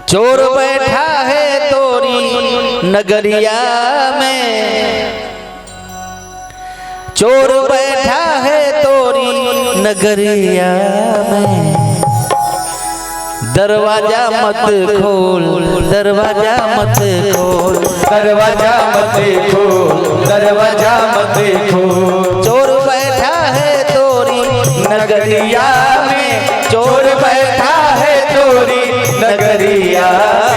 चोर बैठा है तोरी नगरिया में, चोर बैठा है तोरी नगरिया में। दरवाजा मत खोल, दरवाजा मत खोल, दरवाजा मत खोल, दरवाजा मत खोल। चोर बैठा है तोरी नगरिया में, चोर बैठा है तोरी नगरिया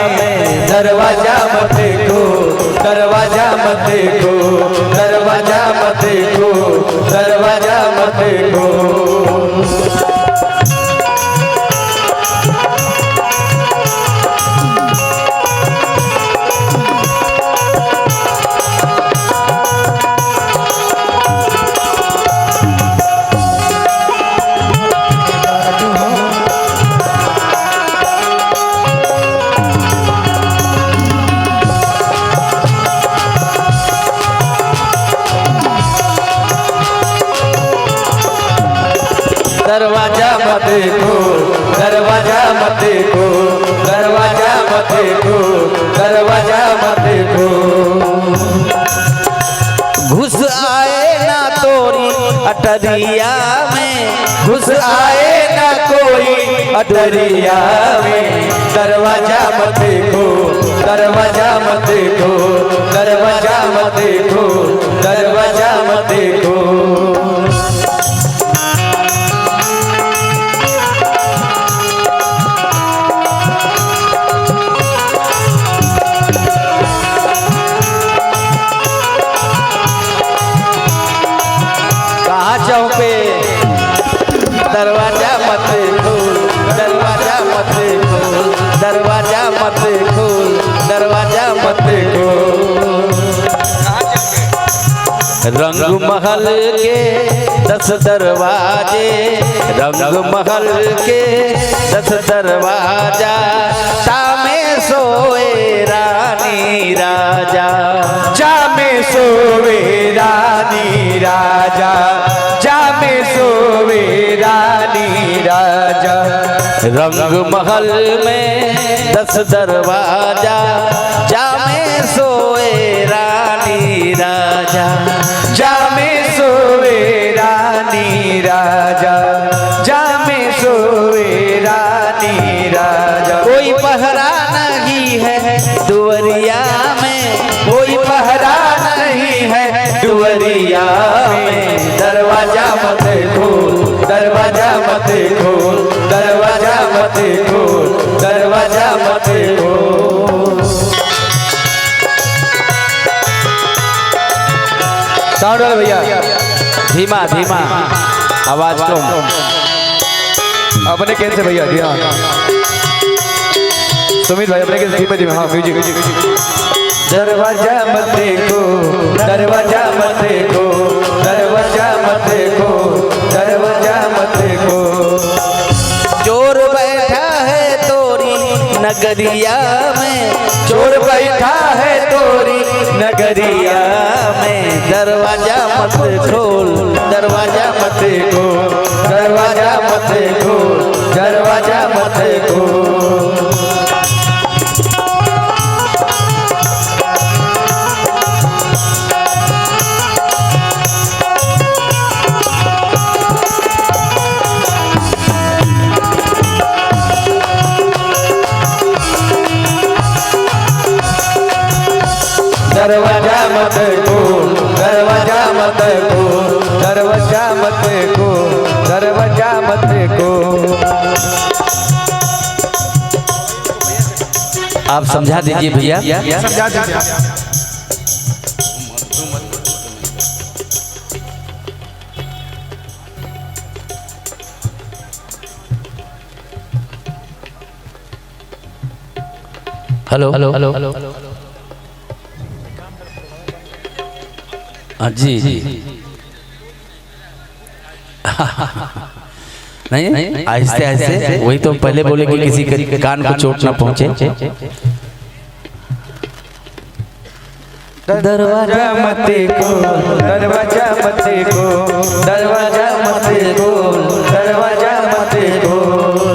में। दरवाजा मत खोल, दरवाजा मत खोल, दरवाजा मत खोल, दरवाजा मत खोल। दरवाजा मत खोल, दरवाजा मत खोल, दरवाजा मत खोल, दरवाजा मत खोल। घुस आए ना तोरी अटरिया में, घुस आए ना कोई अटरिया में। दरवाजा मत खोल, दरवाजा मत खोल, दरवाजा मत खोल, दरवाजा मत खोल। चौपे दरवाजा मत खोल, दरवाजा मत खोल, दरवाजा मत खोल, दरवाजा मत खोल। रंग महल के 10 दरवाजे, रंग महल के 10 दरवाजा। शामे सोए रानी राजा, जामे सोवे रानी राजा, जामे सोवे रानी राजा। रंग महल में 10 दरवाजा। जामे सोए रानी राजा, जामे सोवे रानी राजा, जामे सोवे रानी राजा। कोई पहरा नहीं है दुवरिया में, कोई पहरा नहीं है दुवरिया में। दरवाजा मत खोल, दरवाजा मत खोल, दरवाजा मत खोल, दरवाजा मत खोल। साउंड वाले भैया धीमा धीमा आवाज कम। अपने कैसे भैया जी? हाँ सुमित भाई अपने कैसे? धीमे धीमे। हाँ म्यूजिक। दरवाजा मत देखो, दरवाजा मत देखो, दरवाजा मत देखो, दरवाजा मत देखो। चोर बैठा है तोरी नगरिया में, चोर बैठा है तोरी नगरिया में। दरवाजा मत खोल, दरवाजा मत खोल, दरवाजा मत खोल, दरवाजा मत खोल। दरवाजा मत खोल, दरवाजा मत खोल, दरवाजा मत खोल, दरवाजा मत खोल। आप समझा दीजिए भैया। समझा दीजिए। Hello hello hello hello. जी नहीं, आहिस्ते आहिस्ते। वही तो पहले बोले कि किसी के कान को चोट ना पहुंचे। दरवाजा मत खोल, दरवाजा मत खोल, दरवाजा मत खोल, दरवाजा मत खोल।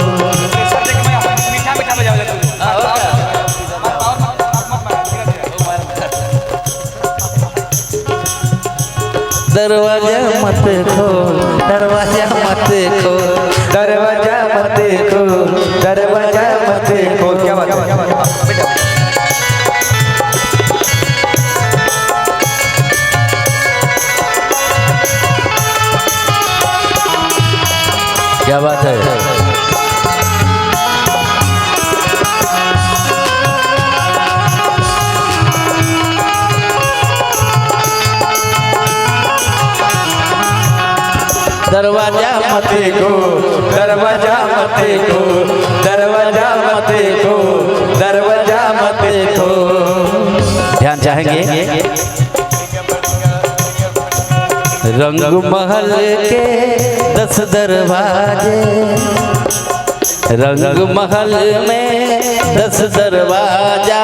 दरवाजा मत खोल, दरवाजा मत खोल, दरवाजा मत खोल, दरवाजा मत खोल। क्या बात है, क्या बात है। क्या बात है। दरवाजा मत खोल, दरवाजा मत खोल, दरवाजा मत खोल, दरवाजा मत खोल। ध्यान चाहेंगे। रंग महल के 10 दरवाजे, रंग महल में 10 दरवाजा,